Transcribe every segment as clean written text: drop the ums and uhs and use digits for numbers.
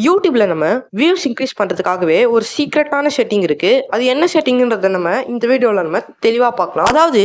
யூடியூப்ல நம்ம views increase பண்றதுக்காகவே ஒரு சீக்ரெட்டான செட்டிங் இருக்கு. அது என்ன செட்டிங்ன்றத நம்ம இந்த வீடியோல நம்ம தெளிவா பார்க்கலாம். அதாவது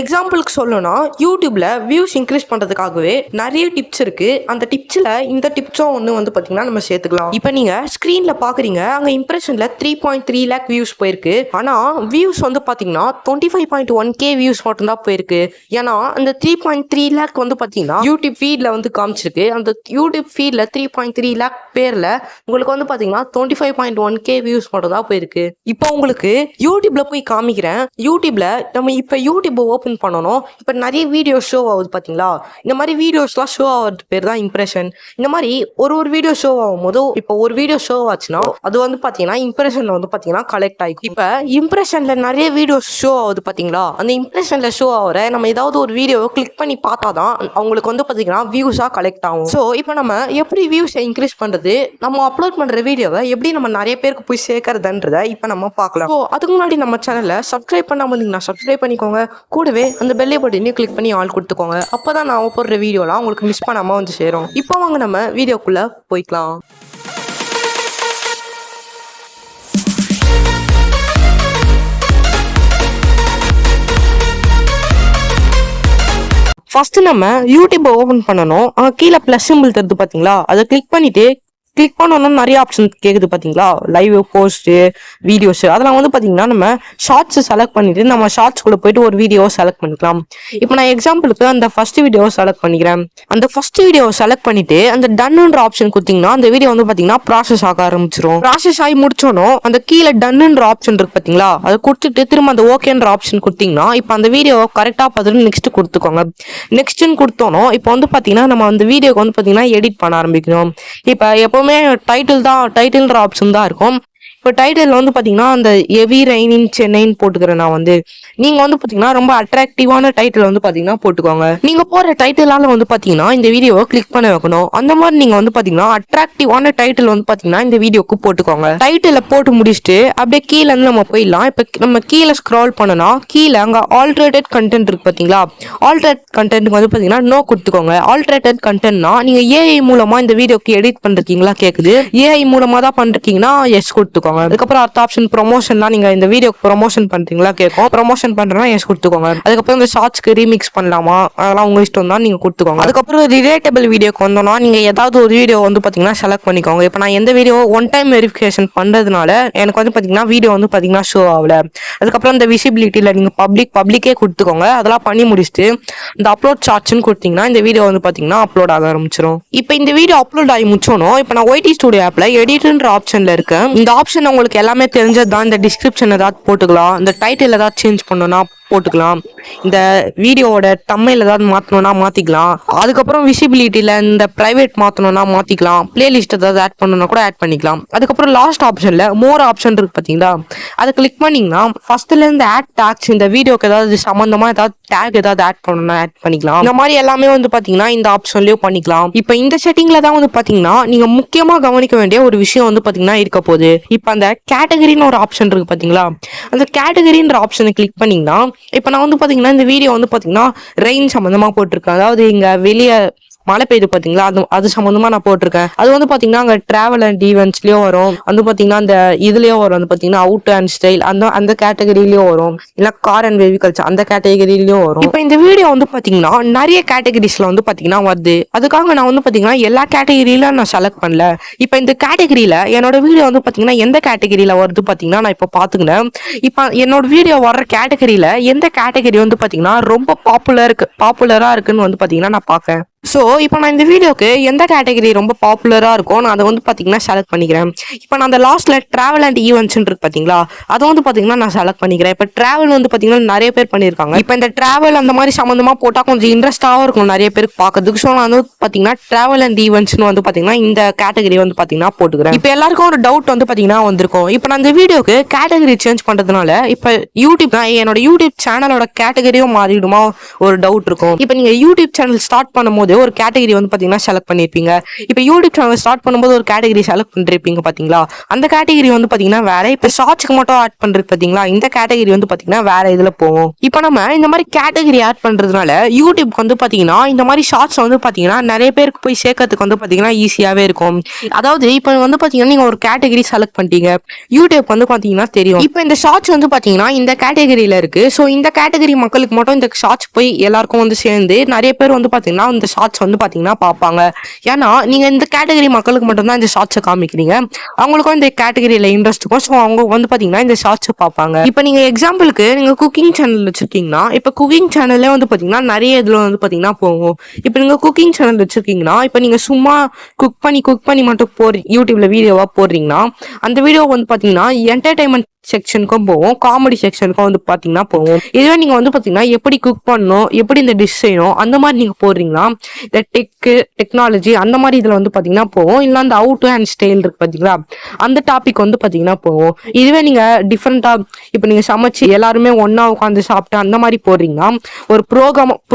எக்ஸாம்பிளுக்கு சொல்லணும்னா யூடியூப்ல வியூஸ் இன்க்ரீஸ் பண்றதுக்காகவே நிறைய டிப்ஸ் இருக்கு. அந்த டிப்ஸ்ல இந்த டிப்ஸும் ஒன்று வந்து பார்த்தீங்கன்னா நம்ம சேர்த்துக்கலாம். இப்போ நீங்க ஸ்க்ரீன்ல பாக்குறீங்க, அங்க இம்ப்ரெஷன்ல 3.3 லேக் வியூஸ் போயிருக்கு. ஆனா வியூஸ் வந்து பார்த்தீங்கன்னா 25.1K வியூஸ் மட்டும் தான் போயிருக்கு. ஏன்னா அந்த 3.3 லேக் வந்து பார்த்தீங்கன்னா யூடியூப் ஃபீட்ல வந்து காமிச்சிருக்கு. அந்த யூடியூப் ஃபீட்ல 3.3 லேக் பேர்ல உங்களுக்கு வந்து பாத்தீங்கன்னா 25.1K வியூஸ் மட்டும் தான் போயிருக்கு. இப்போ உங்களுக்கு யூடியூப்ல போய் காமிக்கிறேன். யூடியூப்ல நம்ம இப்போ யூடியூப் ஓபன் பண்ணணும். இப்போ நிறைய வீடியோ ஷோ ஆகுது பாத்தீங்களா? இந்த மாதிரி வீடியோஸ்லாம் ஷோ ஆகிறது பேர் தான் இம்ப்ரெஷன். இந்த மாதிரி ஒரு வீடியோ ஷோ ஆகும் போது இப்போ ஒரு வீடியோ ஷோ ஆச்சுன்னா அது வந்து பாத்தீங்கன்னா இம்ப்ரெஷன்ல வந்து பாத்தீங்கன்னா கலெக்ட் ஆகிக்கும். இப்போ இம்ப்ரெஷன்ல நிறைய வீடியோஸ் ஷோ ஆகுது பாத்தீங்களா? அந்த இம்ப்ரெஷன்ல ஷோ ஆகிற நம்ம ஏதாவது ஒரு வீடியோ கிளிக் பண்ணி பார்த்தாதான் அவங்களுக்கு வந்து பாத்தீங்கன்னா வியூஸா கலெக்ட் ஆகும். ஸோ இப்போ நம்ம எப்படி வியூஸை இன்க்ரீஸ் பண்றது, நம்ம அப்லோட் பண்ற வீடியோவை எப்படி நம்ம நிறைய பேருக்கு போய் சேர்க்கறதுன்றத இப்போ நம்ம பார்க்கலாம். ஸோ அதுக்கு முன்னாடி நம்ம சேனலை சப்ஸ்கிரைப் பண்ணாம இருந்தீங்கன்னா சப்ஸ்கிரைப் பண்ணிக்கோங்க. கூடவே அந்த பெல் பட்டனையும் கிளிக் பண்ணி ஆல் கொடுத்துக்கோங்க. அப்பதான் நான் போடுற வீடியோலாம் உங்களுக்கு மிஸ் பண்ணாம வந்து சேரும். இப்போ வாங்க நம்ம வீடியோக்குள்ள போய்க்கலாம். ஃபர்ஸ்ட் நம்ம யூடியூப் ஓபன் பண்ணணும். கீழே பிளஸ் சிம்பிள் தருது பாத்தீங்களா? அதை கிளிக் பண்ணிட்டு கிளிக் பண்ணோம்னா நிறைய ஆப்ஷன் கேக்குது பாத்தீங்களா? Live, post, videos. அதெல்லாம் வந்து பாத்தீங்கன்னா நம்ம ஷார்ட்ஸ் செலக்ட் பண்ணிட்டு நம்ம ஷார்ட்ஸ் கூட போயிட்டு ஒரு வீடியோ செலக்ட் பண்ணிக்கலாம். இப்போ நான் எக்ஸாம்பிளுக்கு அந்த ஃபர்ஸ்ட் வீடியோ செலக்ட் பண்ணிக்கிறேன். அந்த ஃபர்ஸ்ட் வீடியோ செலக்ட் பண்ணிட்டு அந்த டன்னுன்ற ஆப்ஷன் கொடுத்தீங்கன்னா அந்த வீடியோ வந்து பாத்தீங்கன்னா ப்ராசஸ் ஆக ஆரம்பிச்சிடும். ப்ராசஸ் ஆகி முடிச்சோனும் அந்த கீழே டன்னுன்ற ஆப்ஷன் இருக்கு பாத்தீங்களா? அதை கொடுத்துட்டு திரும்ப அந்த ஓகேன்ற ஆப்ஷன் கொடுத்தீங்கன்னா இப்போ அந்த வீடியோ கரெக்டா பார்த்துட்டு நெக்ஸ்ட் கொடுத்துக்கோங்க. நெக்ஸ்ட்னு கொடுத்தோனும் இப்போ வந்து பாத்தீங்கன்னா நம்ம அந்த வீடியோக்கு வந்து பாத்தீங்கன்னா எடிட் பண்ண ஆரம்பிக்கணும். இப்போ எப்பவுமே டைட்டில்ன்ற ஆப்ஷன் தான் இருக்கும். இப்போ டைட்டில் வந்து பார்த்தீங்கன்னா அந்த ஹெவி ரெயின் இன் சென்னைன்னு போட்டுக்கிறேன். நான் வந்து நீங்கள் வந்து பார்த்தீங்கன்னா ரொம்ப அட்ராக்டிவான டைட்டில் வந்து பார்த்தீங்கன்னா போட்டுக்கோங்க. நீங்கள் போகிற டைட்டிலால வந்து பார்த்தீங்கன்னா இந்த வீடியோவை கிளிக் பண்ண வைக்கணும். அந்த மாதிரி நீங்கள் வந்து பார்த்தீங்கன்னா அட்ராக்டிவான டைட்டில் வந்து பார்த்தீங்கன்னா இந்த வீடியோக்கு போட்டுக்கோங்க. டைட்டிலை போட்டு முடிச்சுட்டு அப்படியே கீழே இருந்து நம்ம போயிடலாம். இப்போ நம்ம கீழே ஸ்க்ரால் பண்ணனா கீழே அங்கே ஆல்ட்ரேட்டட் கண்டென்ட் இருக்கு பார்த்தீங்களா? ஆல்ட்ரேட் கண்டென்ட் வந்து பார்த்தீங்கன்னா நோ கொடுத்துக்கோங்க. ஆல்ட்ரேட்டட் கண்டென்ட்னா நீங்கள் ஏஐ மூலமாக இந்த வீடியோக்கு எடிட் பண்ணிருக்கீங்களா கேட்குது. ஏஐ மூலமாக தான் பண்ணிருக்கீங்கன்னா எஸ் கொடுத்துக்கோங்க. அதுக்கப்புறம் அடுத்த ஆப்ஷன் ப்ரொமோஷன் தான். நீங்க இந்த வீடியோ ப்ரொமோஷன் பண்றீங்களா கேட்கும். ப்ரொமோஷன் பண்றேன்னா எஸ் கொடுத்துக்கோங்க. அதுக்கப்புறம் இந்த ஷார்ட்ஸ்க்கு ரீமிக்ஸ் பண்ணலாமா அதெல்லாம் உங்க இஷ்டம் தான், நீங்க கொடுத்துக்கோங்க. அதுக்கப்புறம் ரிலேட்டபிள் வீடியோக்கு வந்தோம்னா நீங்க ஏதாவது ஒரு வீடியோ வந்து பாத்தீங்கன்னா செலக்ட் பண்ணிக்கோங்க. இப்போ நான் எந்த வீடியோ ஒன் டைம் வெரிஃபிகேஷன் பண்றதுனால எனக்கு வந்து பாத்தீங்கன்னா வீடியோ வந்து பாத்தீங்கன்னா ஷோ ஆகல. அதுக்கப்புறம் இந்த விசிபிலிட்டியில நீங்க பப்ளிக்கே கொடுத்துக்கோங்க. அதெல்லாம் பண்ணி முடிச்சுட்டு இந்த அப்லோட் சார்ட்ஸ்னு கொடுத்தீங்கன்னா இந்த வீடியோ வந்து பாத்தீங்கன்னா அப்லோட் ஆக ஆரம்பிச்சிடும். இப்போ இந்த வீடியோ அப்லோட் ஆகி முடிச்சோனோ இப்போ நான் ஒய்டி ஸ்டுடியோ ஆப்ல எடிட்ன்ற ஆப்ஷன்ல இருக்கு. இந்த ஆப்ஷன் உங்களுக்கு எல்லாமே தெரிஞ்சது தான். இந்த டிஸ்கிரிப்ஷன் ஏதாவது போட்டுக்கலாம். இந்த டைட்டில் ஏதாவது சேஞ்ச் பண்ணணும்னா போட்டுக்கலாம். இந்த வீடியோவோட தம்ப்நெயில் ஏதாவது மாற்றணும்னா மாற்றிக்கலாம். அதுக்கப்புறம் விசிபிலிட்டியில் இந்த ப்ரைவேட் மாற்றணும்னா மாற்றிக்கலாம். பிளேலிஸ்ட் ஏதாவது ஆட் பண்ணணும்னா கூட ஆட் பண்ணிக்கலாம். அதுக்கப்புறம் லாஸ்ட் ஆப்ஷனில் மோர் ஆப்ஷன் இருக்கு பார்த்தீங்களா? அதை கிளிக் பண்ணிங்கன்னா ஃபர்ஸ்ட்லேருந்து ஆட் டேக்ஸ், இந்த வீடியோக்கு ஏதாவது சம்மந்தமாக ஏதாவது டேக் ஏதாவது ஆட் பண்ணணும்னா ஆட் பண்ணிக்கலாம். இந்த மாதிரி எல்லாமே வந்து பார்த்தீங்கன்னா இந்த ஆப்ஷன்லேயும் பண்ணிக்கலாம். இப்போ இந்த செட்டிங்கில் தான் வந்து பார்த்தீங்கன்னா நீங்கள் முக்கியமாக கவனிக்க வேண்டிய ஒரு விஷயம் வந்து பார்த்தீங்கன்னா இருக்க போகுது. இப்போ அந்த கேட்டகரின்னு ஒரு ஆப்ஷன் இருக்கு பார்த்தீங்களா? அந்த கேட்டகரின்ற ஆப்ஷனை கிளிக் பண்ணிங்கன்னா இப்போ நான் வந்து பாத்தீங்கன்னா இந்த வீடியோ வந்து பாத்தீங்கன்னா ரெயின் சம்பந்தமா போட்டிருக்கேன். அதாவது இங்க வெளியே மழை பெய்யுது பாத்தீங்களா? அது சம்பந்தமா நான் போட்டிருக்கேன். அது வந்து பாத்தீங்கன்னா அங்க டிராவல் அண்ட் ஈவெண்ட்ஸ்லயும் வரும். வந்து பாத்தீங்கன்னா அந்த இதுலயும் வரும். வந்து பாத்தீங்கன்னா அவுட் அண்ட் ஸ்டைல் அந்த கேட்டகரியிலயும் வரும். இல்ல கார் அண்ட் வெஹிக்கல்ஸ் அந்த கேட்டகரியிலயும் வரும். இப்போ இந்த வீடியோ வந்து பாத்தீங்கன்னா நிறைய கேட்டகரிஸ்ல வந்து பாத்தீங்கன்னா வருது. அதுக்காக நான் வந்து பாத்தீங்கன்னா எல்லா கேட்டகரியில நான் செலக்ட் பண்ணல. இப்போ இந்த கேட்டகரியில என்னோட வீடியோ வந்து பாத்தீங்கன்னா எந்த கேட்டகரியில வருது பாத்தீங்கன்னா நான் இப்போ பாத்துக்கினேன். இப்போ என்னோட வீடியோ வர்ற கேட்டகரியில எந்த கேட்டகரி வந்து பாத்தீங்கன்னா ரொம்ப பாப்புலரா இருக்குன்னு வந்து பாத்தீங்கன்னா நான் பாக்கேன். ஸோ இப்போ நான் இந்த வீடியோக்கு எந்த கேட்டகரி ரொம்ப பாப்புலராக இருக்கும் நான் அதை வந்து பார்த்தீங்கன்னா செலக்ட் பண்ணிக்கிறேன். இப்போ நான் அந்த லாஸ்ட்டில் ட்ராவல் அண்ட் ஈவெண்ட்ஸ் இருக்கு பார்த்தீங்களா? அதை வந்து பார்த்தீங்கன்னா நான் செலக்ட் பண்ணிக்கிறேன். இப்போ ட்ராவல் வந்து பார்த்தீங்கன்னா நிறைய பேர் பண்ணியிருக்காங்க. இப்போ இந்த ட்ராவல் அந்த மாதிரி சம்மந்தமாக போட்டால் கொஞ்சம் இன்ட்ரெஸ்ட்டாகவும் இருக்கும் நிறைய பேருக்கு பார்க்கறதுக்கு. ஸோ நான் வந்து பார்த்தீங்கன்னா ட்ராவல் அண்ட் ஈவெண்ட்ஸ்னு வந்து பார்த்தீங்கன்னா இந்த கேட்டகரி வந்து பார்த்தீங்கன்னா போட்டுக்கிறேன். இப்போ எல்லாருக்கும் ஒரு டவுட் வந்து பார்த்தீங்கன்னா வந்திருக்கும். இப்போ நான் இந்த வீடியோக்கு கேட்டகரி சேஞ்ச் பண்ணுறதுனால இப்போ என்னோட யூடியூப் சேனலோட கேட்டகரியும் மாறிடுமா ஒரு டவுட் இருக்கும். இப்போ நீங்கள் யூடியூப் சேனல் ஸ்டார்ட் பண்ணும்போது பண்ணும்போது ஒரு கேட்டகரி வந்து பாத்தீங்கன்னா செலக்ட் பண்ணிருப்பீங்க. இப்ப யூடியூப் சேனல் ஸ்டார்ட் பண்ணும்போது ஒரு கேட்டகரி செலக்ட் பண்ணிருப்பீங்க பாத்தீங்களா, அந்த கேட்டகரி வந்து பாத்தீங்கன்னா வேற. இப்ப ஷார்ட்ஸ்க்கு மட்டும் ஆட் பண்றது பாத்தீங்களா, இந்த கேட்டகரி வந்து பாத்தீங்கன்னா வேற இதுல போகும். இப்ப நம்ம இந்த மாதிரி கேட்டகரி ஆட் பண்றதுனால யூடியூப்க்கு வந்து பாத்தீங்கன்னா இந்த மாதிரி ஷார்ட்ஸ் வந்து பாத்தீங்கன்னா நிறைய பேருக்கு போய் சேர்க்கறதுக்கு வந்து பாத்தீங்கன்னா ஈஸியாவே இருக்கும். அதாவது இப்ப வந்து பாத்தீங்கன்னா நீங்க ஒரு கேட்டகரி செலக்ட் பண்ணிட்டீங்க, யூடியூப் வந்து பாத்தீங்கன்னா தெரியும் இப்ப இந்த ஷார்ட்ஸ் வந்து பாத்தீங்கன்னா இந்த கேட்டகரியில இருக்கு. சோ இந்த கேட்டகரி மக்களுக்கு மட்டும் இந்த ஷார்ட்ஸ் போய் எல்லாருக்கும் வந்து சேர்ந்து நிறைய பேர் வந்து பாத்தீங்கன்னா இந்த ஷார்ட்ஸ் வந்து பாத்தீங்கன்னா பார்ப்பாங்க. ஏன்னா நீங்க இந்த கேட்டகரி மக்களுக்கு மட்டும் தான் இந்த ஷார்ட்ஸை காமிக்கிறீங்க, அவங்களுக்கும் இந்த கேட்டகரியில இன்ட்ரெஸ்ட் இருக்கும். ஸோ அவங்க வந்து பாத்தீங்கன்னா இந்த ஷார்ட்ஸ் பார்ப்பாங்க. இப்போ நீங்க எக்ஸாம்பிளுக்கு நீங்க குக்கிங் சேனல் வச்சிருக்கீங்கன்னா, இப்போ குக்கிங் சேனல்ல வந்து பாத்தீங்கன்னா நிறைய இதுல வந்து பாத்தீங்கன்னா போகும். இப்போ நீங்க குக்கிங் சேனல் வச்சிருக்கீங்கன்னா, இப்போ நீங்க சும்மா குக் பண்ணி மட்டும் யூடியூப்ல வீடியோவா போடுறீங்கன்னா, அந்த வீடியோ வந்து பாத்தீங்கன்னா என்டர்டைன்மெண்ட் செக்ஷனுக்கும் போகும், காமெடி செக்ஷனுக்கும் வந்து பாத்தீங்கன்னா போகும். இதுவே நீங்க வந்து பாத்தீங்கன்னா எப்படி குக் பண்ணணும், எப்படி இந்த டிஷ் செய்யணும் அந்த மாதிரி நீங்க போடுறீங்கன்னா இந்த டெக்னாலஜி அந்த மாதிரி இதுல வந்து பாத்தீங்கன்னா போகும். இல்ல அந்த அவுட் அண்ட் ஸ்டைல் இருக்கு பாத்தீங்களா, அந்த டாபிக் வந்து பாத்தீங்கன்னா போகும். இதுவே நீங்க டிஃப்ரெண்டா இப்ப நீங்க சமைச்சு எல்லாருமே ஒன்னா உட்காந்து சாப்பிட்டு அந்த மாதிரி போடுறீங்கன்னா, ஒரு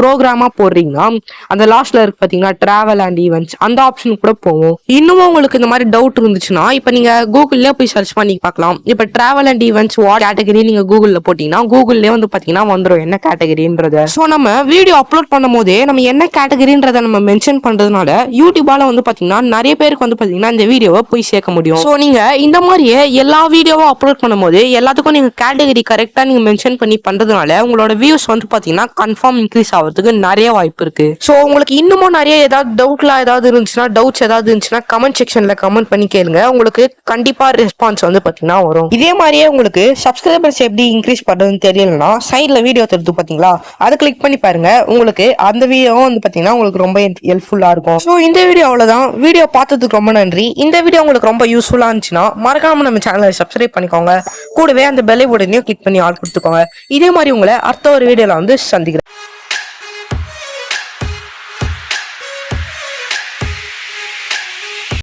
ப்ரோக்ராமா போடுறீங்கன்னா, அந்த லாஸ்ட்ல இருக்கு பாத்தீங்கன்னா டிராவல் அண்ட் ஈவெண்ட்ஸ் அந்த ஆப்ஷன் கூட போகும். இன்னும் உங்களுக்கு இந்த மாதிரி டவுட் இருந்துச்சுன்னா இப்ப நீங்க கூகுள்ல போய் சர்ச் பண்ணி பார்க்கலாம். இப்ப travel and events what category நீங்க கூகுள்ல போட்டீங்கன்னா கூகுள்லயே வந்து பாத்தீங்கன்னா வந்துடும் என்ன கேட்டகரின்றத. சோ நம்ம வீடியோ அப்லோட் பண்ணும் போதே நம்ம என்ன கேட்டகரின்றத நம்ம மென்ஷன் பண்றதுனால யூடியூபால வந்து பாத்தீங்கன்னா நிறைய பேருக்கு வந்து பாத்தீங்கன்னா இந்த வீடியோவை போய் சேர்க்க முடியும். சோ நீங்க இந்த மாதிரியே எல்லா வீடியோவும் அப்லோட் பண்ணும்போது எல்லாத்துக்கும் நீங்க கேட்டகரி கரெக்டா நீங்க மென்ஷன் பண்ணி பண்றதுனால உங்களோட வியூஸ் வந்து பாத்தீங்கன்னா கன்ஃபார்ம் இன்க்ரீஸ் ஆகிறதுக்கு நிறைய வாய்ப்பு இருக்கு. சோ உங்களுக்கு இன்னமும் நிறைய ஏதாவது டவுட்ஸ் ஏதாவது இருந்துச்சுன்னா கமெண்ட் செக்ஷன்ல கமெண்ட் பண்ணி கேளுங்க, உங்களுக்கு கண்டிப்பா ரெஸ்பான்ஸ் வந்து பாத்தீங்கன்னா வரும். இதே மாதிரியே உங்களுக்கு சப்ஸ்கிரைபர்ஸ் எப்படி இன்க்ரீஸ் பண்றதுன்னு தெரியலன்னா சைட்ல வீடியோ தெரிஞ்சு பாத்தீங்களா, அதை கிளிக் பண்ணி பாருங்க, உங்களுக்கு அந்த வீடியோ வந்து பாத்தீங்கன்னா உங்களுக்கு ரொம்ப ஹெல்ப்ஃபுல்லா இருக்கும். ஸோ இந்த வீடியோ அவ்வளவுதான். வீடியோ பார்த்ததுக்கு ரொம்ப நன்றி. இந்த வீடியோ உங்களுக்கு ரொம்ப யூஸ்ஃபுல்லா இருந்துச்சுன்னா மறக்காம நம்ம சேனலை சப்ஸ்கிரைப் பண்ணிக்கோங்க, கூடவே அந்த பெல் பட்டனையும் கிளிக் பண்ணி ஆல் கொடுத்துக்கோங்க. இதே மாதிரி உங்களை அடுத்த ஒரு வீடியோல வந்து சந்திக்கிறேன்.